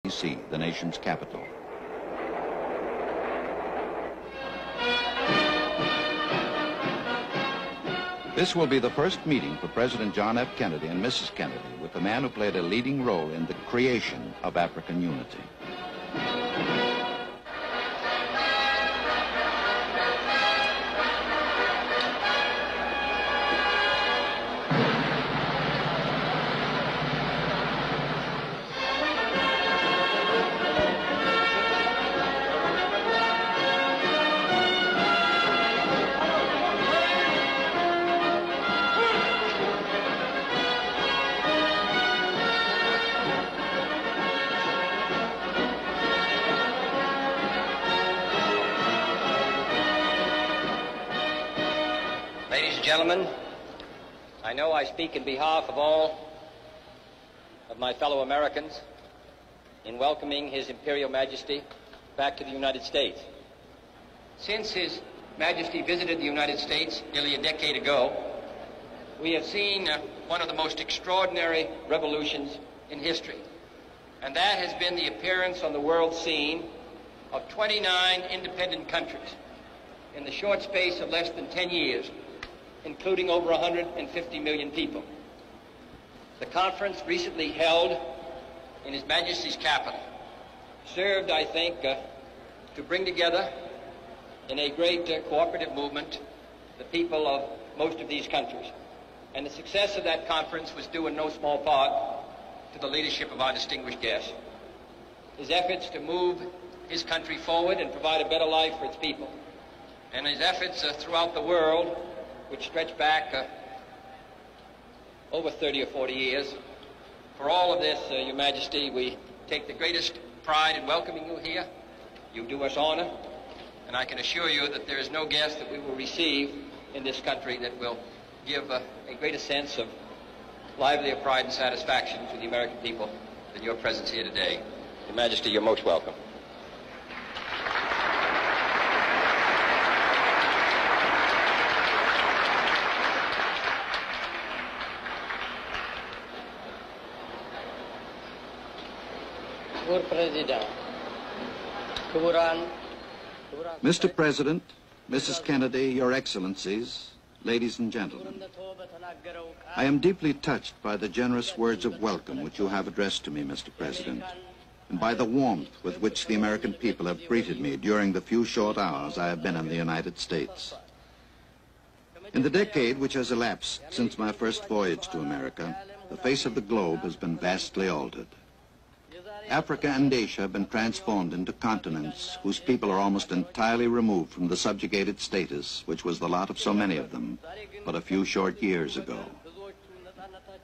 D.C., the nation's capital. This will be the first meeting for President John F. Kennedy and Mrs. Kennedy with the man who played a leading role in the creation of African unity. Ladies and gentlemen, I know I speak in behalf of all of my fellow Americans in welcoming His Imperial Majesty back to the United States. Since His Majesty visited the United States nearly a decade ago, we have seen one of the most extraordinary revolutions in history, and that has been the appearance on the world scene of 29 independent countries in the short space of less than 10 years, including over 150 million people. The conference recently held in His Majesty's capital served, I think, to bring together in a great cooperative movement the people of most of these countries. And the success of that conference was due in no small part to the leadership of our distinguished guest. His efforts to move his country forward and provide a better life for its people, and his efforts throughout the world, which stretch back over 30 or 40 years. For all of this, Your Majesty, we take the greatest pride in welcoming you here. You do us honor, and I can assure you that there is no guest that we will receive in this country that will give a greater sense of livelier pride and satisfaction to the American people than your presence here today. Your Majesty, you're most welcome. Mr. President, Mrs. Kennedy, Your Excellencies, ladies and gentlemen, I am deeply touched by the generous words of welcome which you have addressed to me, Mr. President, and by the warmth with which the American people have greeted me during the few short hours I have been in the United States. In the decade which has elapsed since my first voyage to America, the face of the globe has been vastly altered. Africa and Asia have been transformed into continents whose people are almost entirely removed from the subjugated status which was the lot of so many of them but a few short years ago.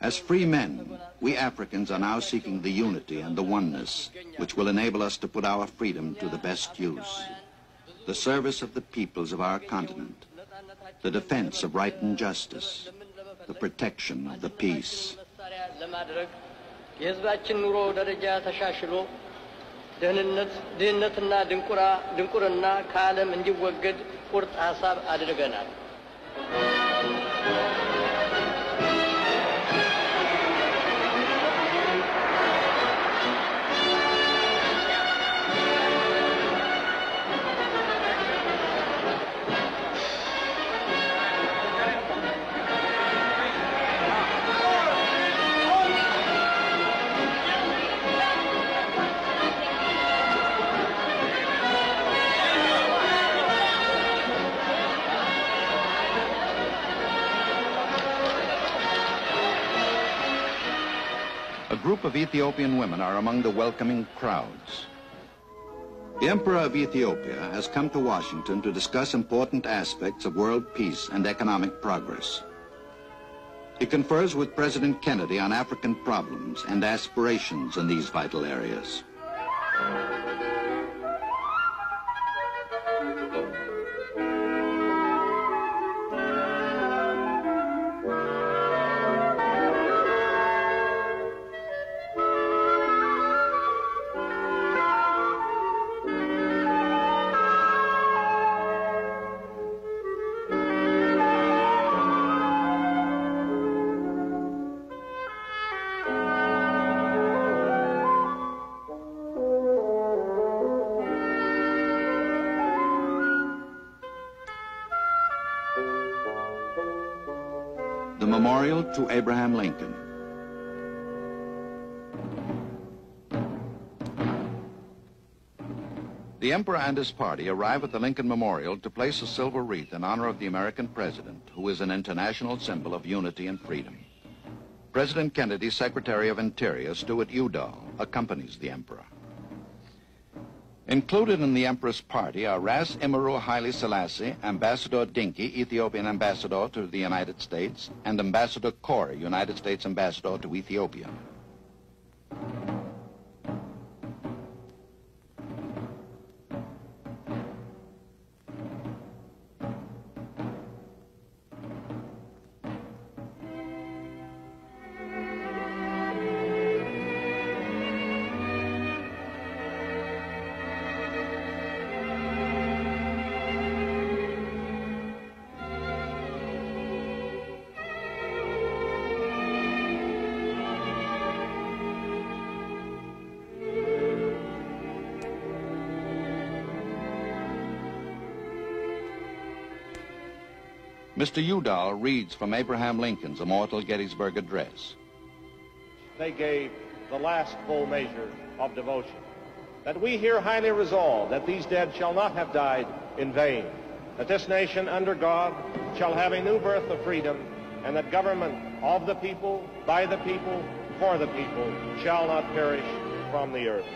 As free men, we Africans are now seeking the unity and the oneness which will enable us to put our freedom to the best use. The service of the peoples of our continent, the defense of right and justice, the protection of the peace. የህዝባችን ኑሮ ደረጃ ተሻሽሎ ድህነትና ድንቁርና ከዓለም እንዲወገድ ቁርጥ ሐሳብ አድርገናል። A group of Ethiopian women are among the welcoming crowds. The Emperor of Ethiopia has come to Washington to discuss important aspects of world peace and economic progress. He confers with President Kennedy on African problems and aspirations in these vital areas. memorial to Abraham Lincoln. The Emperor and his party arrive at the Lincoln Memorial to place a silver wreath in honor of the American president, who is an international symbol of unity and freedom. President Kennedy's Secretary of Interior, Stuart Udall, accompanies the Emperor. Included in the Emperor's party are Ras Imru Haile Selassie, Ambassador Dinky, Ethiopian Ambassador to the United States, and Ambassador Corey, United States Ambassador to Ethiopia. Mr. Udall reads from Abraham Lincoln's immortal Gettysburg Address. They gave the last full measure of devotion, that we here highly resolve that these dead shall not have died in vain, that this nation under God shall have a new birth of freedom, and that government of the people, by the people, for the people, shall not perish from the earth.